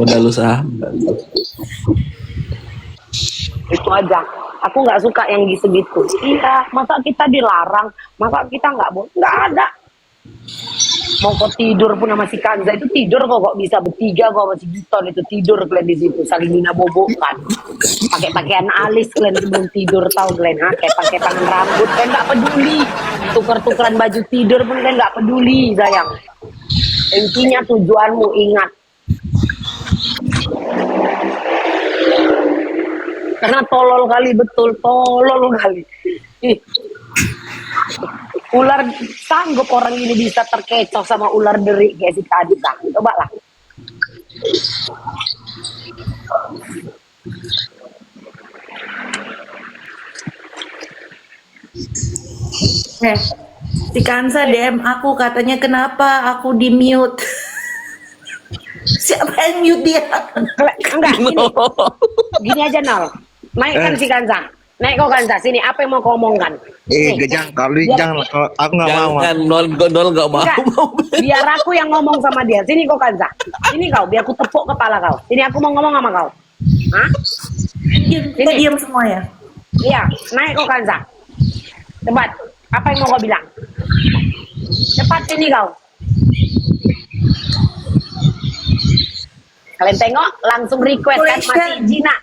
Modal usaha. Itu aja. Aku nggak suka yang gitu-gitu. Iya, masa kita dilarang, masa kita nggak boleh, nggak ada. Mau kok tidur pun sama si Kanza itu tidur kok bisa bertiga kok sama si Giton itu tidur kalian di situ saling bobokan. Pakai pakaian alis kalian sebelum tidur tahu kalian, ha? Kayak pakai tangan rambut kalian nggak peduli. Tuker-tukeran baju tidur pun kalian nggak peduli sayang. Intinya tujuanmu ingat. Karena tolol kali betul, tolol kali. Ih. Ular sanggup orang ini bisa terkecoh sama ular deri kayak si Kadita. Coba lah. Si Kansa DM aku katanya kenapa aku di mute. Siapa yang mute dia? Enggak, gini aja Nol. Naikkan si Kansa. Naik kau Kansa, sini apa yang mau kau omongkan? Gejang, kalau jangan, aku nggak mau. Jangan, Nol nggak mau. Biar aku yang ngomong sama dia. Sini kau Kansa. Sini kau, biar aku tepuk kepala kau. Sini aku mau ngomong sama kau. Hah? Kita diam semua ya? Iya, naik kau Kansa. Cepat, apa yang mau kau bilang? Cepat sini kau. Kalian tengok, langsung request kan masih Gina.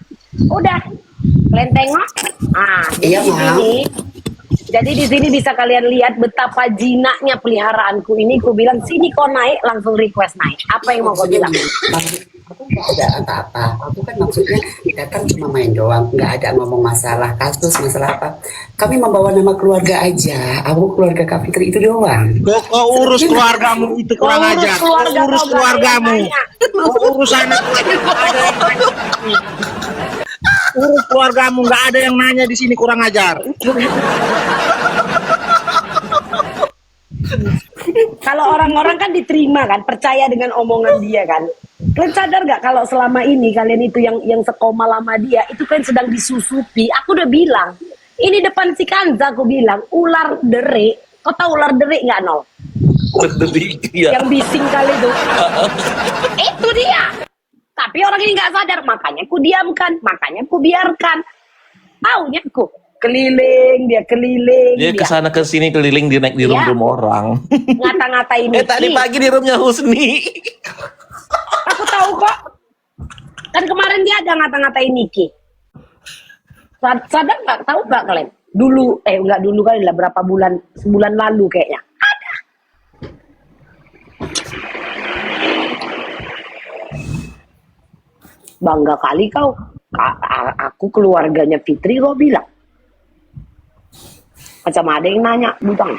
Udah, kalian tengok. Iya di sini. Jadi di sini bisa kalian lihat betapa jinaknya peliharaanku ini. Ku bilang sini kau naik, langsung request naik. Apa yang mau kau bilang? Aku nggak ada apa-apa. Aku kan maksudnya datang cuma main doang, nggak ada ngomong masalah kasus, masalah apa. Kami membawa nama keluarga aja. Aku keluarga Kak Fitri itu doang. Kau urus keluargamu itu kurang ajar. Kau urus keluargamu. Kau urus anak. Urus keluargamu, nggak ada yang nanya di sini kurang ajar. Kalau orang-orang kan diterima kan, percaya dengan omongan dia kan. Kalian sadar gak kalau selama ini kalian itu yang sekoma lama dia itu kan sedang disusupi. Aku udah bilang, ini depan si Kanza aku bilang ular derik. Kau tahu ular derik nggak Nol? Iya. Yang bising kali itu. Itu dia. Tapi orang ini nggak sadar, makanya ku diamkan, makanya ku biarkan. Taunya ku keliling, dia keliling. Dia kesana kesini keliling, dia naik di room orang. Ngata-ngatain Tadi pagi di roomnya Husni. Aku tahu kok. Kan kemarin dia ada ngata-ngatain Niki. Sadar nggak? Tahu nggak kalian? Dulu, nggak dulu kali lah, berapa bulan, sebulan lalu kayaknya. Ada. Bangga kali kau. Aku keluarganya Fitri kau bilang. Macam ada yang nanya, Butang.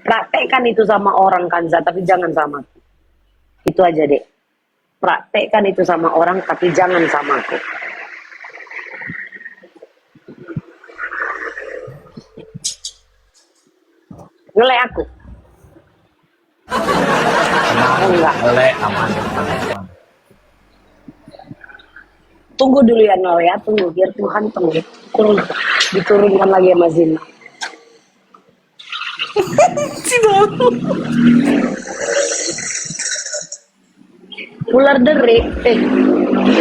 Praktekkan itu sama orang Kanza, tapi jangan sama aku. Itu aja deh. Praktekkan itu sama orang, tapi jangan sama aku. Ngelek aku. Enggak. Boleh, aman. Tunggu dulu ya Nol ya, tunggu biar Tuhan tunggu. Diturunkan lagi sama Zina. Ular derik,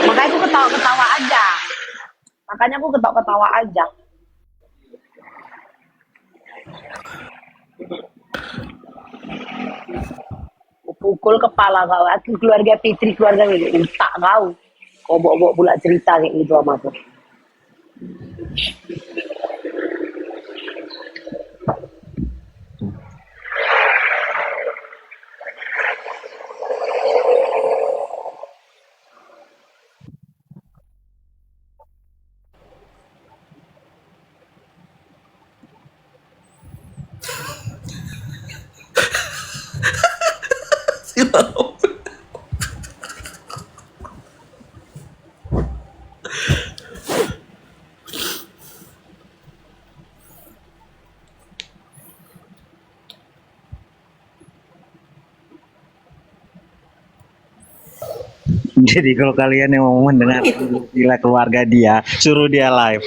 makanya aku ketawa-ketawa aja. Makanya aku ketawa-ketawa aja. Pukul kepala kau, aku keluarga Fitri, keluarga ini, tak kau. Kau bawa pula cerita kayak gitu sama aku. Jadi kalau kalian yang mau mendengar gila keluarga dia, suruh dia live.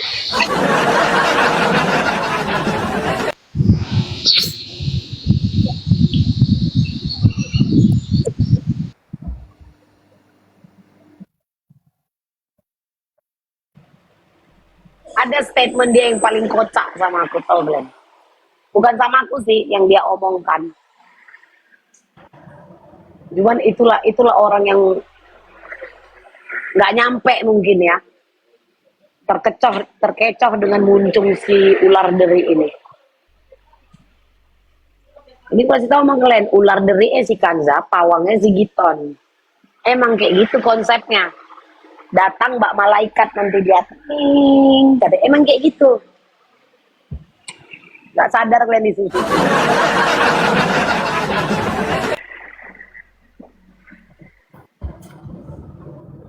Ada statement dia yang paling kocak sama aku, tau Glenn. Bukan sama aku sih, yang dia omongkan. Cuman itulah orang yang nggak nyampe mungkin ya. Terkecoh dengan muncung si ular deri ini. Ini pasti tahu Mang Glenn, ular deri si Kanza, pawangnya si Giton. Emang kayak gitu konsepnya. Datang mbak malaikat nanti dia emang kayak gitu. Gak sadar kalian di situ.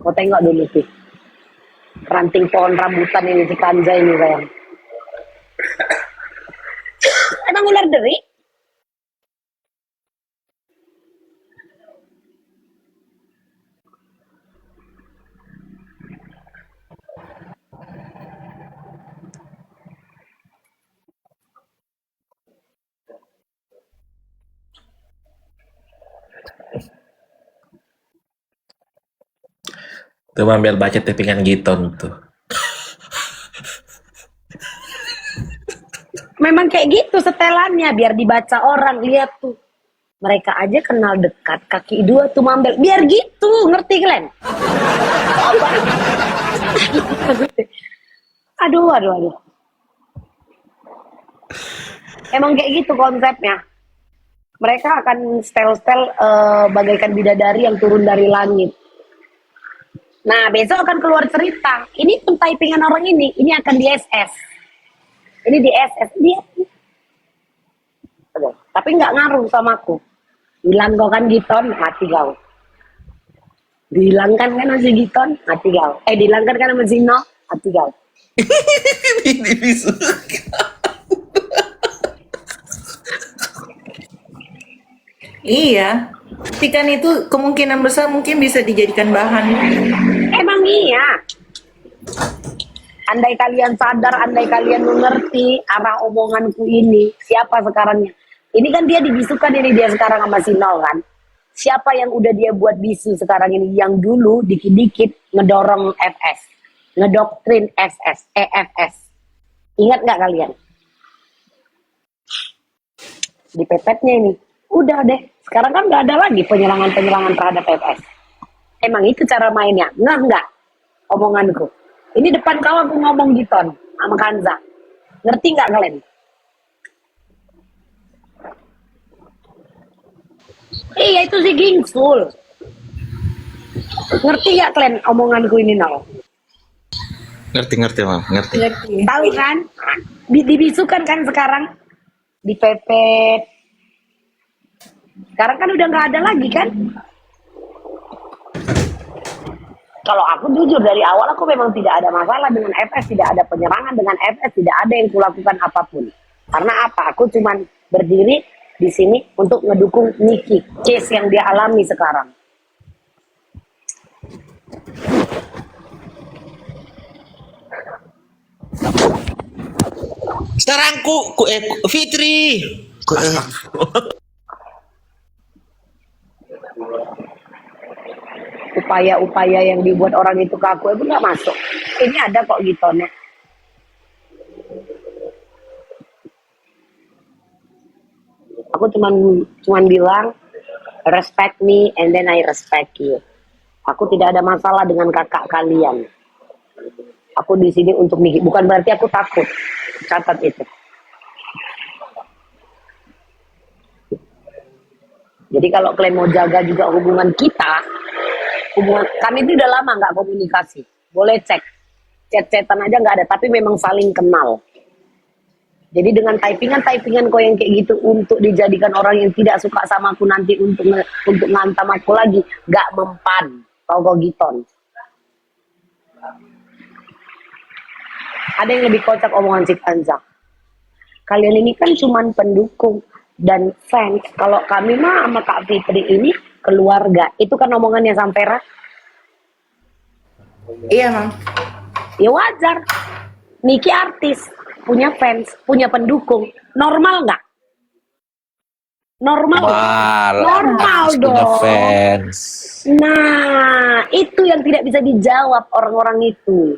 Kau tengok dulu sih ranting pohon rambutan ini si Kanza ini sayang. Emang ular deri? Tuh biar baca tippingan Giton tuh. Memang kayak gitu setelannya biar dibaca orang. Lihat tuh, mereka aja kenal dekat, kaki dua tuh Mambel, biar gitu, ngerti kalian? Aduh. Emang kayak gitu konsepnya. Mereka akan stel-stel bagaikan bidadari yang turun dari langit. Nah, besok akan keluar cerita. Ini pun typingan orang ini akan di SS. Ini di SS dia. Tapi nggak ngaruh sama aku. Hilang kau kan Giton, mati kau. Dihilangkan kan masih Giton, mati kau. Dihilangkan kan sama Zino, mati kau. Ini bisa. Iya. Tapi kan itu kemungkinan besar mungkin bisa dijadikan bahan. Emang iya. Andai kalian sadar, andai kalian mengerti arah omonganku ini, siapa sekarangnya? Ini kan dia dibisukan ini dia sekarang sama si Nol kan. Siapa yang udah dia buat bisu sekarang ini? Yang dulu dikit-dikit ngedorong FS. Ngedoktrin SS, EFS. Ingat nggak kalian? Di pepetnya ini. Udah deh. Sekarang kan nggak ada lagi penyerangan-penyerangan terhadap FS. Emang itu cara mainnya? Nggak. Omonganku. Ini depan kau aku ngomong Giton sama Kanza. Ngerti nggak kalian? Iya itu si Gingsul. Ngerti nggak kalian omonganku ini Nol? Ngerti, Mam. Ngerti. Tahu kan? Dibisukan kan sekarang? Dipepet. Sekarang kan udah nggak ada lagi kan? Kalau aku jujur dari awal aku memang tidak ada masalah dengan FS, tidak ada penyerangan dengan FS, tidak ada yang kulakukan apapun. Karena apa? Aku cuman berdiri di sini untuk ngedukung Niki, case yang dia alami sekarang. Sekarang Fitri. Upaya-upaya yang dibuat orang itu ke aku itu nggak masuk. Ini ada kok Gitonnya. Aku cuman bilang respect me and then I respect you. Aku tidak ada masalah dengan kakak kalian. Aku di sini untuk Niki. Bukan berarti aku takut. Catat itu. Jadi kalau kalian mau jaga juga hubungan kita, kami itu udah lama nggak komunikasi. Boleh cek. Chat-chatan aja nggak ada, tapi memang saling kenal. Jadi dengan typingan kau yang kayak gitu untuk dijadikan orang yang tidak suka sama aku nanti untuk ngantam aku lagi, nggak mempan. Kau Giton. Ada yang lebih kocak omongan si Kanza. Kalian ini kan cuman pendukung dan fans. Kalau kami mah sama Kak Fitri ini keluarga. Itu kan omongannya Sampera. Iya, Mam. Ya wajar. Niki artis, punya fans, punya pendukung. Normal nggak? Normal. Normal dong. Punya fans. Nah, itu yang tidak bisa dijawab orang-orang itu.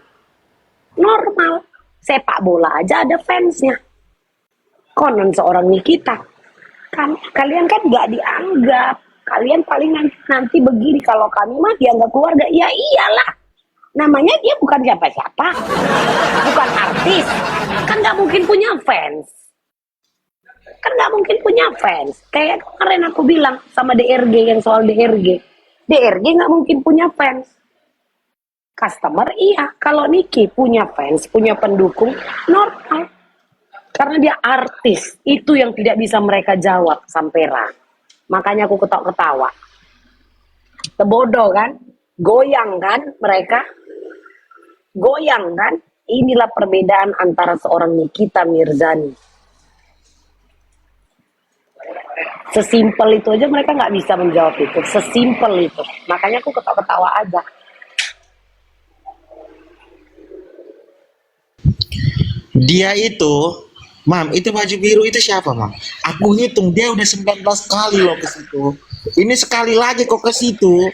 Normal. Sepak bola aja ada fansnya. Konon seorang Nikita. Kan kalian kan nggak dianggap. Kalian paling nanti begini, kalau kami mah dianggap keluarga. Ya iyalah. Namanya dia bukan siapa-siapa. Bukan artis. Kan nggak mungkin punya fans. Kayak kemarin aku bilang sama DRG, yang soal DRG. DRG nggak mungkin punya fans. Customer iya. Kalau Niki punya fans, punya pendukung, normal. Karena dia artis. Itu yang tidak bisa mereka jawab, Sampera. Makanya aku ketawa-ketawa. Tebodoh kan? Goyang kan mereka? Goyang kan? Inilah perbedaan antara seorang Nikita Mirzani. Sesimpel itu aja mereka nggak bisa menjawab itu. Sesimpel itu. Makanya aku ketawa-ketawa aja. Dia itu, Mam, itu baju biru itu siapa, Mam? Aku hitung dia udah 19 kali loh ke situ. Ini sekali lagi kok ke situ.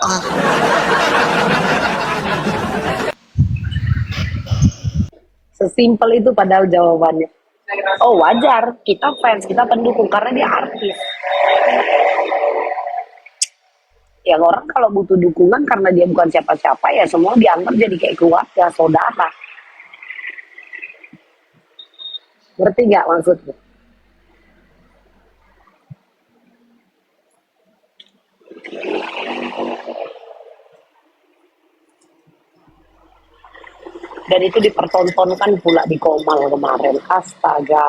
Ah, Sesimpel itu padahal jawabannya. Oh wajar, kita fans, kita pendukung karena dia artis. Yang orang kalau butuh dukungan karena dia bukan siapa-siapa, ya semua dianggap jadi kayak keluarga, saudara. Ngerti nggak maksudnya? Dan itu dipertontonkan pula di Komal kemarin. Astaga.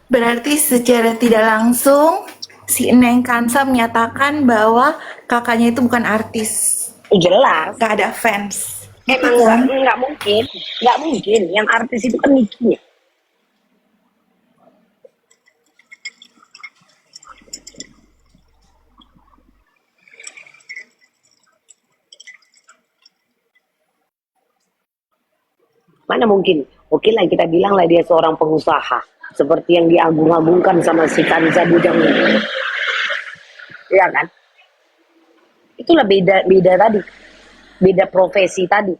Berarti secara tidak langsung si Neng Kansa menyatakan bahwa kakaknya itu bukan artis, Jelas. gak ada fans. Emang nggak mungkin. Nggak mungkin. Yang artis itu kan Niki. Mana mungkin? Oke lah kita bilang lah dia seorang pengusaha. Seperti yang diagung-agungkan sama si Kanza Bujang ini. Iya kan? Itulah beda tadi. Beda profesi tadi.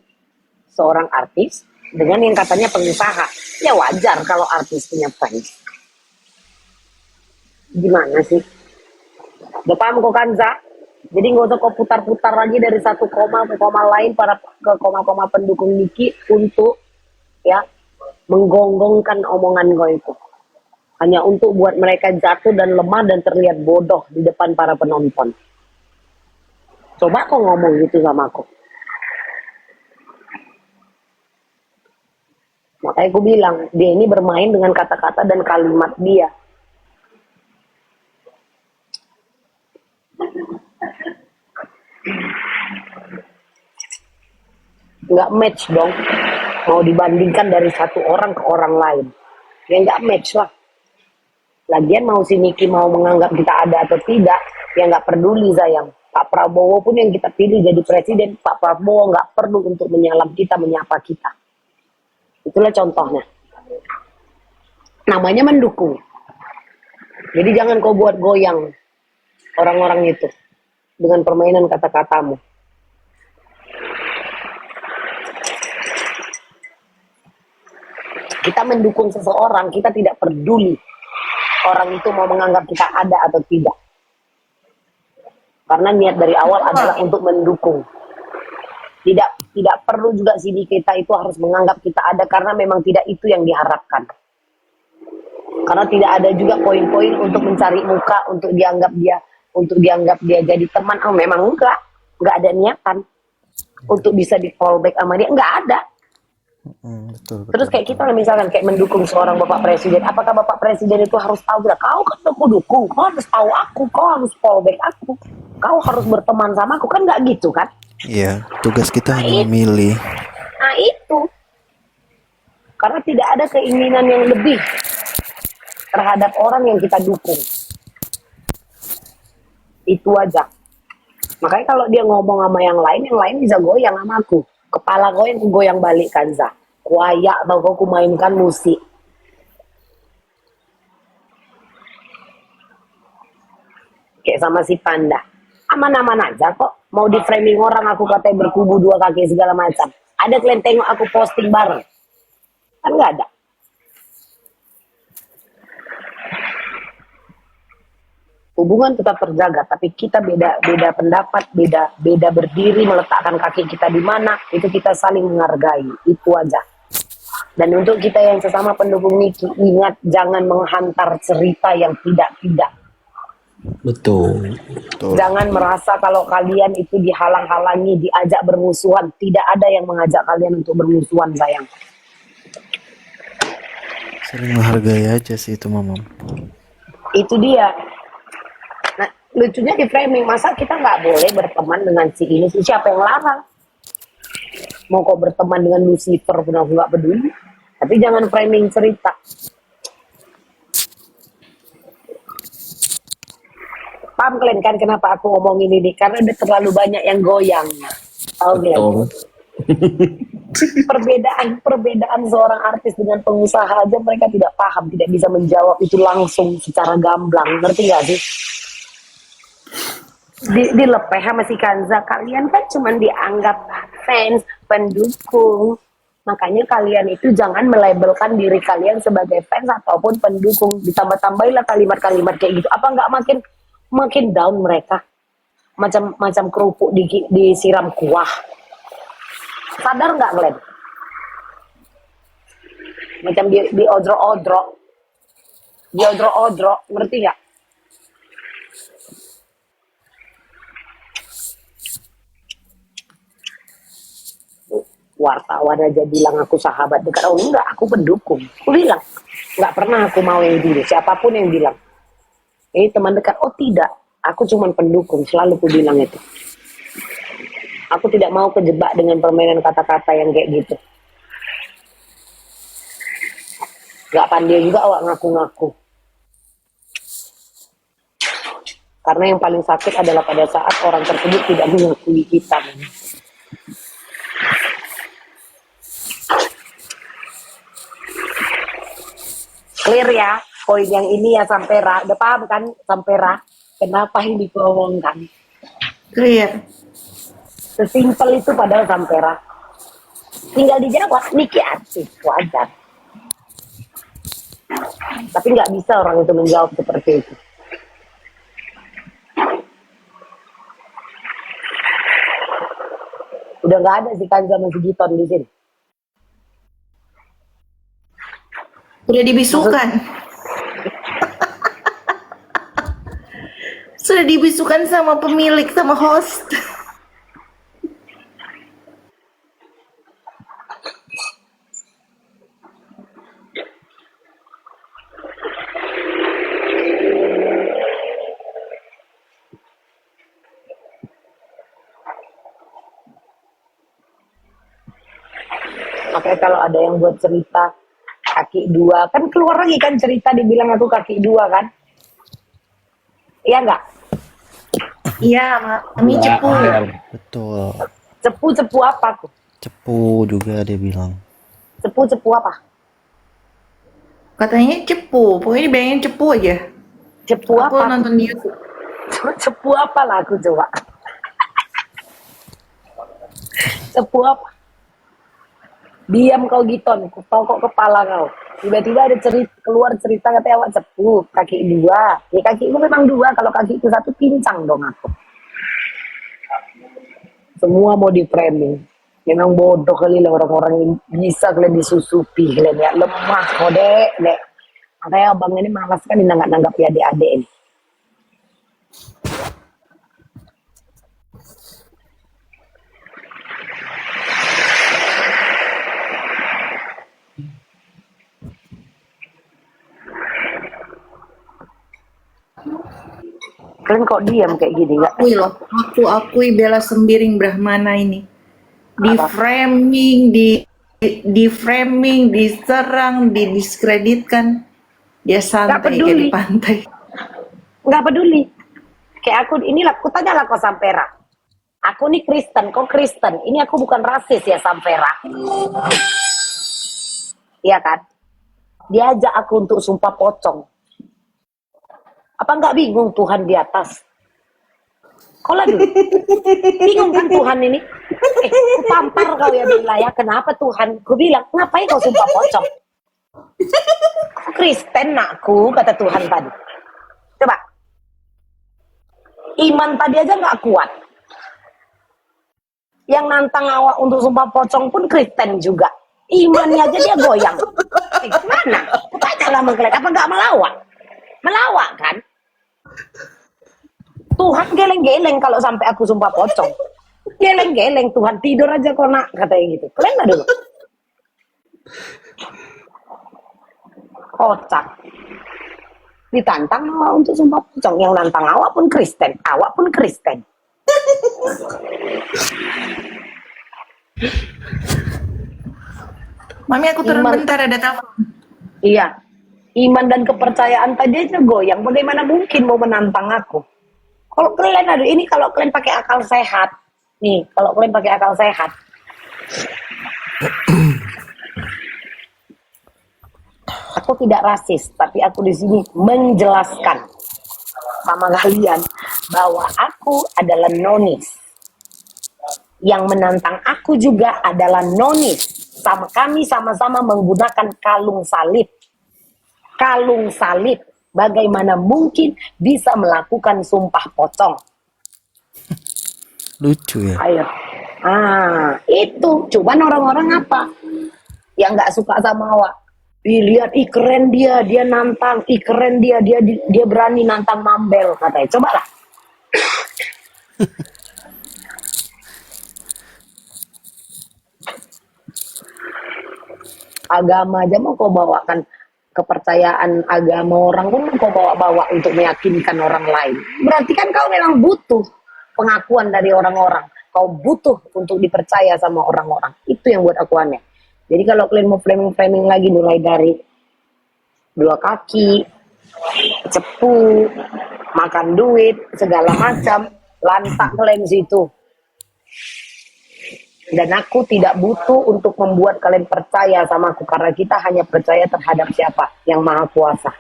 Seorang artis dengan yang katanya pengusaha. Ya wajar kalau artis punya fans. Gimana sih? Udah paham kok Kanza? Jadi nggak usah kau putar-putar lagi dari satu koma ke koma lain para ke koma-koma pendukung Niki untuk ya menggonggongkan omongan gue itu. Hanya untuk buat mereka jatuh dan lemah dan terlihat bodoh di depan para penonton. Coba kau ngomong gitu sama aku. Makanya aku bilang, dia ini bermain dengan kata-kata dan kalimat dia. Nggak match dong. Mau dibandingkan dari satu orang ke orang lain. Ya nggak match lah. Lagian mau si Niki mau menganggap kita ada atau tidak, ya nggak peduli sayang. Pak Prabowo pun yang kita pilih jadi presiden, Pak Prabowo nggak perlu untuk menyalam kita, menyapa kita. Itulah contohnya. Namanya mendukung. Jadi jangan kau buat goyang orang-orang itu dengan permainan kata-katamu. Kita mendukung seseorang, kita tidak peduli orang itu mau menganggap kita ada atau tidak. Karena niat dari awal adalah untuk mendukung. Tidak perlu juga si kita itu harus menganggap kita ada karena memang tidak itu yang diharapkan. Karena tidak ada juga poin-poin untuk mencari muka, untuk dianggap dia jadi teman. Oh memang enggak ada niatan untuk bisa di fallback sama dia, enggak ada. Betul. Terus kayak kita misalkan kayak mendukung seorang Bapak Presiden, apakah Bapak Presiden itu harus tahu bilang, kau kan aku dukung, kau harus tahu aku, kau harus fallback aku, kau harus berteman sama aku, kan nggak gitu kan? Iya, tugas kita hanya memilih. Nah itu, karena tidak ada keinginan yang lebih terhadap orang yang kita dukung, itu aja. Makanya kalau dia ngomong sama yang lain bisa goyang sama aku. Kepala kau yang goyang balik Kanza. Kuayak atau kau mainkan musik. Kayak sama si Panda. Aman-aman aja kok. mau di framing orang aku katanya berkubu dua kaki segala macam. Ada kalian tengok aku posting bareng? Kan nggak ada. Hubungan tetap terjaga, tapi kita beda pendapat, beda berdiri, meletakkan kaki kita di mana, itu kita saling menghargai, itu aja. Dan untuk kita yang sesama pendukung Niki, ingat jangan menghantar cerita yang tidak-tidak. Betul. Betul. Jangan merasa kalau kalian itu dihalang-halangi, diajak bermusuhan. Tidak ada yang mengajak kalian untuk bermusuhan, sayang. Saling menghargai aja sih itu Mamam. Itu dia. Nah, lucunya di framing, masa kita nggak boleh berteman dengan si ini, siapa yang larang? Mau kok berteman dengan Lucifer pun aku nggak peduli. Tapi jangan framing cerita. Paham kalian kan kenapa aku ngomongin ini? Karena udah terlalu banyak yang goyang. Tahu kalian? Betul. Perbedaan seorang artis dengan pengusaha aja mereka tidak paham, tidak bisa menjawab itu langsung secara gamblang. Ngerti gak sih? Dilepeh sama si Kanza, kalian kan cuma dianggap fans, pendukung. Makanya kalian itu jangan melabelkan diri kalian sebagai fans ataupun pendukung. Ditambah-tambahilah kalimat-kalimat kayak gitu. Apa nggak makin down mereka? Macam kerupuk disiram kuah. Sadar nggak kalian? Macam di odro-odro, ngerti nggak? Wartawan aja bilang aku sahabat dekat. Oh enggak, aku pendukung. Aku bilang nggak pernah aku mau yang dulu. Siapapun yang bilang ini teman dekat, oh tidak, aku cuma pendukung. Selalu aku bilang itu. Aku tidak mau kejebak dengan permainan kata-kata yang kayak gitu. Gak pandai juga awak ngaku-ngaku. Karena yang paling sakit adalah pada saat orang tersebut tidak mengakui kita. Clear ya, poin yang ini ya Sampera. Udah paham kan Sampera? Kenapa yang diomongkan? Clear. Sesimpel itu padahal Sampera. Tinggal dijawab, Niki artis, wajar. Tapi nggak bisa orang itu menjawab seperti itu. Udah nggak ada si Kanza sama si Giton di sini. Udah dibisukan. Sudah dibisukan sama pemilik, sama host. Makanya kalau ada yang buat cerita kaki dua, kan keluar lagi kan cerita dibilang aku kaki dua kan? Iya nggak? Iya, Mami cepu. Betul. Cepu apa tuh? Cepu juga dia bilang. Cepu apa? Katanya cepu, pokoknya dibayangin cepu aja. Cepu Aku apa? nonton di YouTube. Cepu apa lah aku coba? Cepu apa? Diam kau Giton, tokok kepala kau. Tiba-tiba ada keluar cerita katanya awak cepu, kaki dua. Ya kakiku memang dua, kalau kakiku satu pincang dong aku. Semua mau di framing. Memang bodoh kali lah orang-orang yang bisa kalian disusupi kalian ya. Lemah kode, dek. Makanya abang ini malas kan nanggap ya adik-adik ini. Kalian kok diam kayak gini nggak? Akui loh, aku akui Bella Sembiring Brahmana ini. Di framing, di framing, diserang, didiskreditkan. Dia santai kayak peduli. di pantai. Nggak peduli. Kayak aku inilah, aku tanyalah kok Sampera. Aku nih Kristen, kok Kristen. Ini aku bukan rasis ya Sampera. Iya kan? Diajak aku untuk sumpah pocong. Apa nggak bingung Tuhan di atas? Sekolah dulu. Bingung kan Tuhan ini? Ku tampar kau ya Bella ya. Kenapa Tuhan? Ku bilang, ngapain kau sumpah pocong? Aku Kristen nakku, kata Tuhan tadi. Coba. Iman tadi aja nggak kuat. Yang nantang awak untuk sumpah pocong pun Kristen juga. Imannya aja dia goyang. Gimana? Aku tanya lah apa nggak melawak? Melawak kan? Tuhan geleng-geleng kalau sampai aku sumpah pocong. Geleng-geleng Tuhan, tidur aja kok nak, katanya gitu. Kalian nggak dulu? Kocak. Ditantang awak untuk sumpah pocong. Yang nantang awak pun Kristen. Awak pun Kristen. Mami aku turun Iman. bentar ada telepon. Iya. Iman dan kepercayaan tadi aja goyang. Bagaimana mungkin mau menantang aku? Kalau kalian ada ini, kalau kalian pakai akal sehat. Nih, kalau kalian pakai akal sehat. Aku tidak rasis, tapi aku di sini menjelaskan sama kalian bahwa aku adalah nonis. Yang menantang aku juga adalah nonis. Sama kami sama-sama menggunakan kalung salib. Kalung salib. Bagaimana mungkin bisa melakukan sumpah pocong? Lucu ya. Ayo. Itu. Cuman orang-orang apa? Yang nggak suka sama awak. Lihat, ih keren dia nantang. Ih keren dia berani nantang Mambel katanya. Coba lah. Agama aja mau kau bawakan, kepercayaan agama orang pun kau bawa-bawa untuk meyakinkan orang lain. Berarti kan kau memang butuh pengakuan dari orang-orang. Kau butuh untuk dipercaya sama orang-orang. Itu yang buat aku aneh. Jadi kalau kalian mau framing-framing lagi mulai dari 2 kaki, cepu, makan duit, segala macam, lantak kalian situ. Dan aku tidak butuh untuk membuat kalian percaya sama aku. Karena kita hanya percaya terhadap siapa? Yang Maha Kuasa.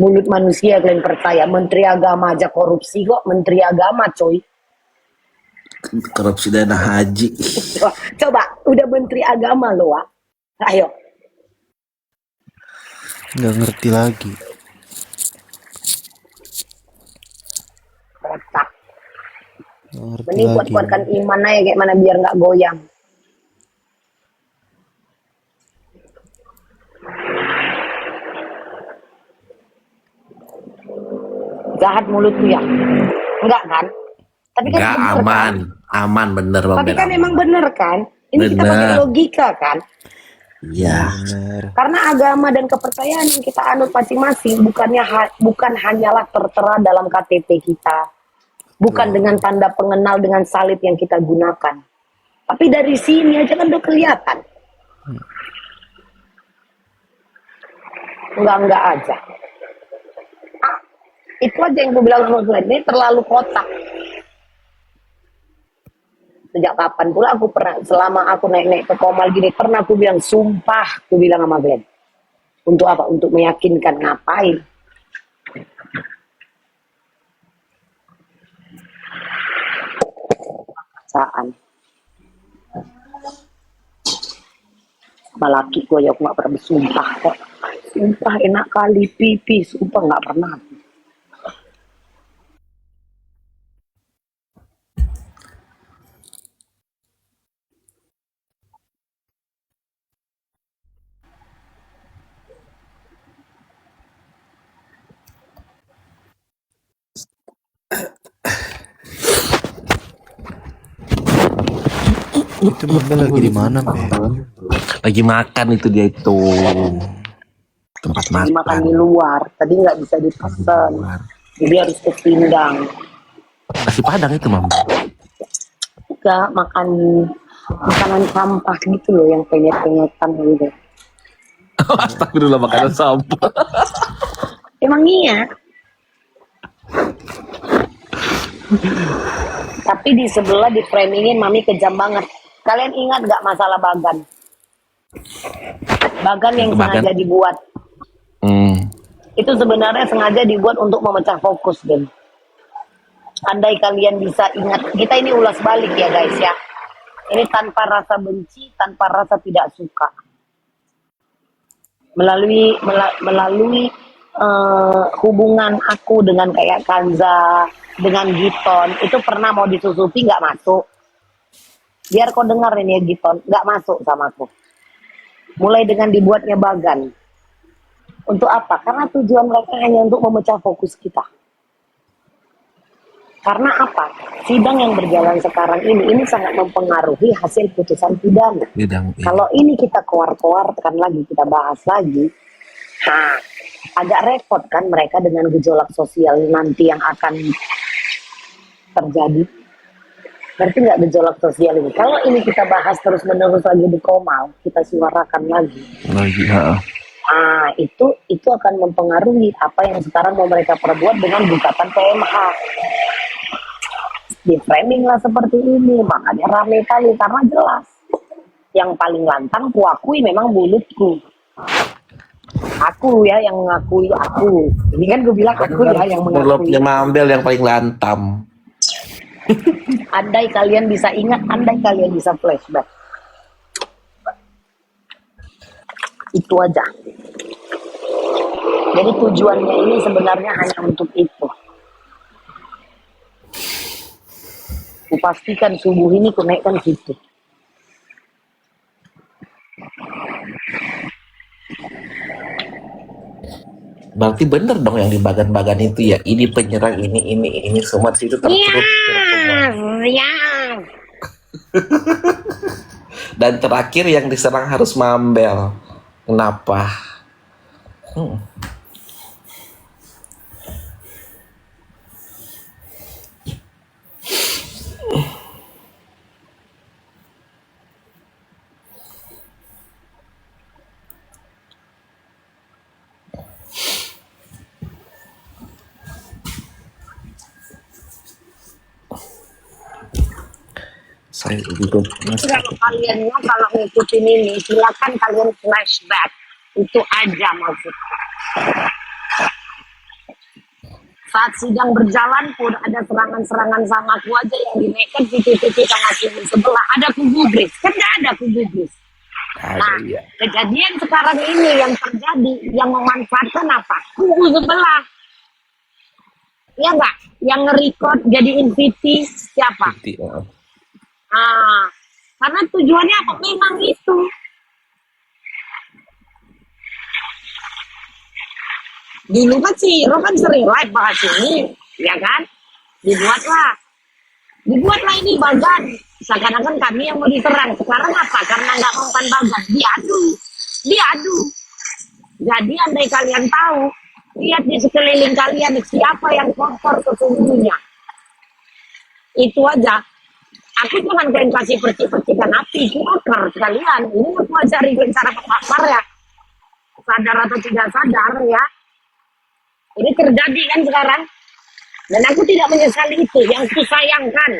Mulut manusia kalian percaya. Menteri Agama aja korupsi kok. Menteri Agama coy. Korupsi dana haji. Coba, udah Menteri Agama loh, Wak. Ayo. Nggak ngerti lagi. Kotak. Nggak ngerti Mending lagi. kuat-kuatkan iman aja kayak mana biar nggak goyang. Jahat mulutku ya. Enggak kan? Tapi kan Enggak, bener aman. kan? Aman bener Bang Tapi Ben. kan emang bener kan? Ini kita pakai Bener. logika kan? Iya. Bener. Karena agama dan kepercayaan yang kita anut masing-masing bukan hanyalah tertera dalam KTP kita. Bukan dengan tanda pengenal dengan salib yang kita gunakan. Tapi dari sini aja kan udah kelihatan. Enggak aja. Itu aja yang gue bilang sama Glenn, ini terlalu kotak. Sejak kapan pula aku pernah, selama aku naik-naik ke Komal gini, pernah aku bilang, sumpah, aku bilang sama Glenn. Untuk apa? Untuk meyakinkan, ngapain? Saan. Sama laki gue ya, aku gak pernah bersumpah kok. Sumpah enak kali, pipi, sumpah gak pernah. Itu Mambel lagi di mana, Mbak? Lagi makan itu dia itu. Tempat Lagi makan makan. di luar, tadi nggak bisa dipesan, jadi harus ke Pindang. Nasi Padang itu, Mam. Enggak, makan makanan sampah gitu loh, yang penyet-penyetan gitu. Astagfirullah, makanan sampah. Emang iya. Tapi di sebelah di framingin Mami kejam banget. Kalian ingat nggak masalah Bagan? Bagan yang Bagan. sengaja dibuat. Itu sebenarnya sengaja dibuat untuk memecah fokus, Den. Andai kalian bisa ingat, kita ini ulas balik ya guys ya. Ini tanpa rasa benci, tanpa rasa tidak suka. Melalui hubungan aku dengan kayak Kanza, dengan Giton, itu pernah mau disusupi nggak masuk. Biar kau dengar ini ya Giton, nggak masuk sama aku. Mulai dengan dibuatnya Bagan. Untuk apa? Karena tujuan mereka hanya untuk memecah fokus kita. Karena apa? Sidang yang berjalan sekarang ini sangat mempengaruhi hasil putusan pidana. Bidang Kalau ini kita keluar-keluarkan lagi, kita bahas lagi, nah, agak repot kan mereka dengan gejolak sosial nanti yang akan terjadi. Berarti nggak gejolak sosial ini. Kalau ini kita bahas terus-menerus lagi di Komal, kita suarakan lagi. lagi, ha. Itu akan mempengaruhi apa yang sekarang mau mereka perbuat dengan gugatan PMH. Di framing lah seperti ini, makanya rame kali karena jelas yang paling lantang kuakui memang mulutku. Aku ya yang mengakui aku. Ini kan gue bilang aku ya yang mengakui. Mulutnya Mambel yang paling lantam. Andai kalian bisa ingat, andai kalian bisa flashback. Itu aja. Jadi tujuannya ini sebenarnya hanya untuk itu. Kupastikan subuh ini kunaikkan situ. Berarti bener dong yang di bagan-bagan itu ya. Ini penyerang, ini semua itu terturut. Ya. Dan terakhir yang diserang harus Mambel. Kenapa? Saya juga Kalau kaliannya kalau ngikutin ini, silakan kalian flashback. Itu aja maksudnya. Saat sidang berjalan pun ada serangan-serangan sama aku aja yang dinaikkan titik-titik sama kubu sebelah. Ada kubu Gris, kan nggak ada kubu Gris. Nah, iya. kejadian sekarang ini yang terjadi, yang memanfaatkan apa? Kubu sebelah. Ya nggak? Yang nge-record jadiin VT siapa? Karena tujuannya apa? Memang itu. Dulu kan si Ro kan sering live bahas ini, ya kan? Dibuatlah ini Bagan. Seakan-akan kami yang mau diserang. Sekarang apa? Karena nggak mau kan Bagan, diadu. Jadi andai kalian tahu, lihat di sekeliling kalian siapa yang kotor sesungguhnya. Itu aja. Aku cuma pengen kasih percik-percikan api, kebakar sekalian. Ini aku ajari cara membakar ya. Sadar atau tidak sadar ya. Ini terjadi kan sekarang. Dan aku tidak menyesali itu. Yang kusayangkan,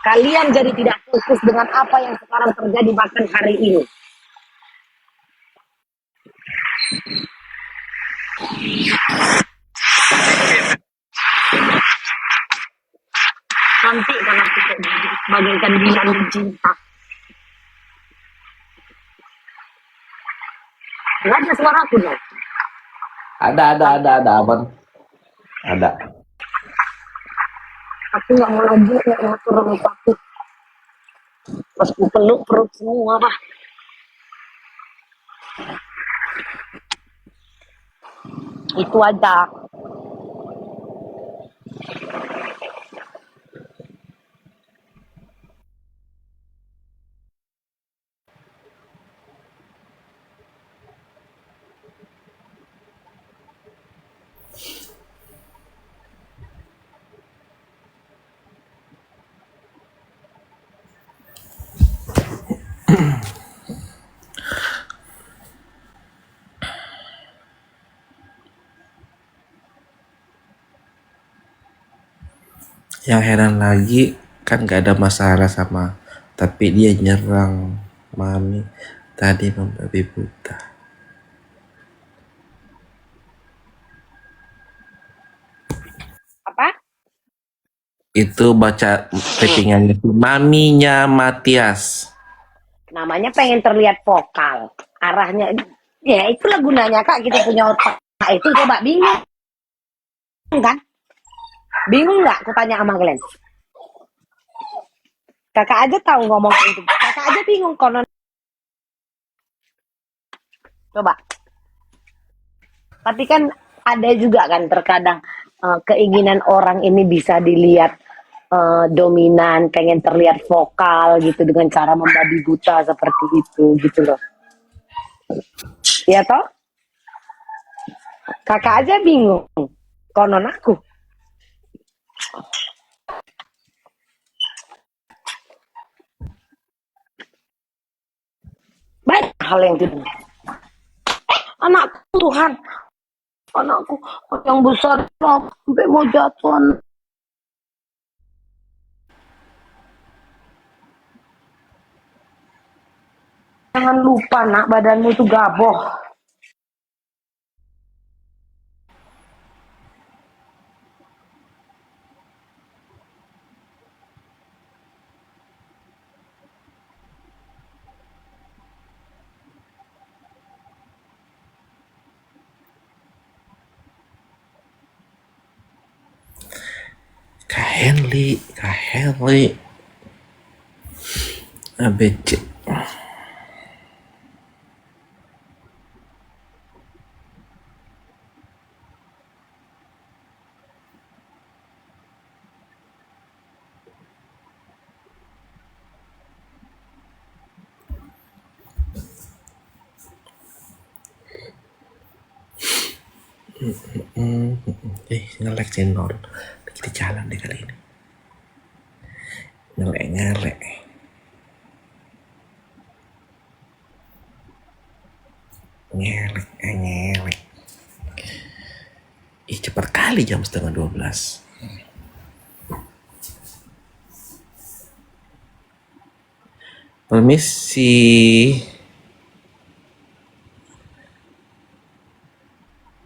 kalian jadi tidak fokus dengan apa yang sekarang terjadi bahkan hari ini. Cantik kan aku bagaikan bilang cinta. Nggak ada suara aku dong. Ada aman. Ada. Aku nggak mau lagi ngatur orang aku. Pas ku peluk perut semua pak. Itu aja. Yang heran lagi kan gak ada masalah sama, tapi dia nyerang Mami tadi membabi buta. Apa? Itu baca typingannya maminya Matias. Namanya pengen terlihat vokal. Arahnya, ya itulah gunanya Kak kita punya otak. Nah, itu coba bingung kan? Bingung nggak? Aku tanya sama kalian. Kakak aja tahu ngomong itu. Kakak aja bingung konon. Coba. Tapi kan ada juga kan terkadang keinginan orang ini bisa dilihat dominan, pengen terlihat vokal gitu dengan cara membabi buta seperti itu gitu loh. Ya toh? Kakak aja bingung. Konon aku. Banyak hal yang tidak. Anakku Tuhan. Anakku yang besar sampai mau jatuh. Jangan lupa nak, badanmu tuh gaboh. Kak Henry. ABC. Ngelek channel lagi di jalan deh kali ini. Ngelek cepet kali jam 11:30. Permisi.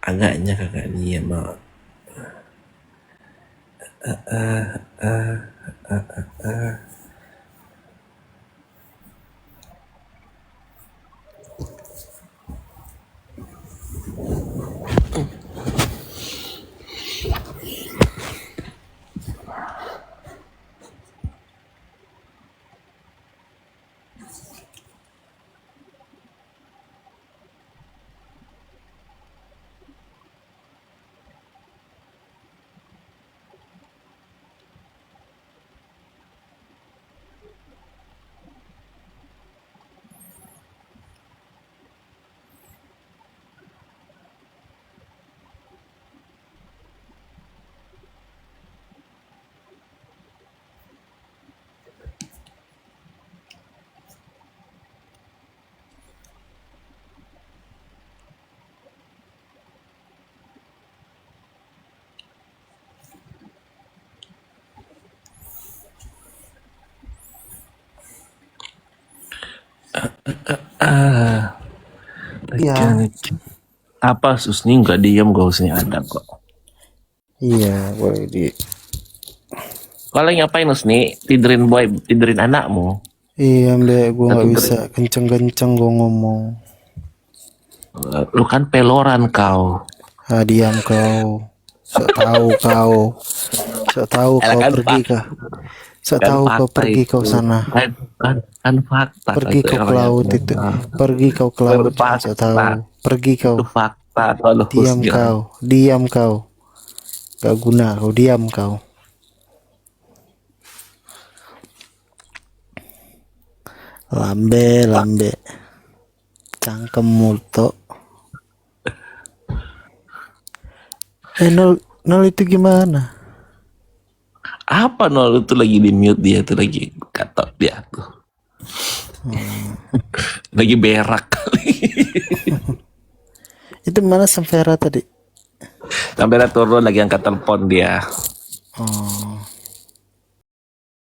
Agaknya kakak dia mau Iya. Apa Susni nggak diem, Susni ada kok. Iya, boleh di. Kalau ngapain Susni? Tidurin anakmu. Iya, Mbak, gue nggak Tidurin. bisa kenceng-kenceng gue ngomong. Lu kan peloran kau. Ah, diam kau. Sok tahu kau. Sok tahu kau Kan pergi kah? Sok kan tahu kau fakta pergi kau itu. sana. Kan fakta. Pergi kau ke laut itu. Pergi kau ke laut. Sok tahu. Pergi kau. Itu fakta. Kalau Diam kau. Diam kau. Gak guna kau. Diam kau. Lambe. Cangkem multo. Nol itu gimana? Apa nol itu lagi di mute, dia tuh lagi kata dia tuh. Lagi berak kali. Itu mana Samvera tadi? Sampai turun lagi angkat telepon dia. Oh.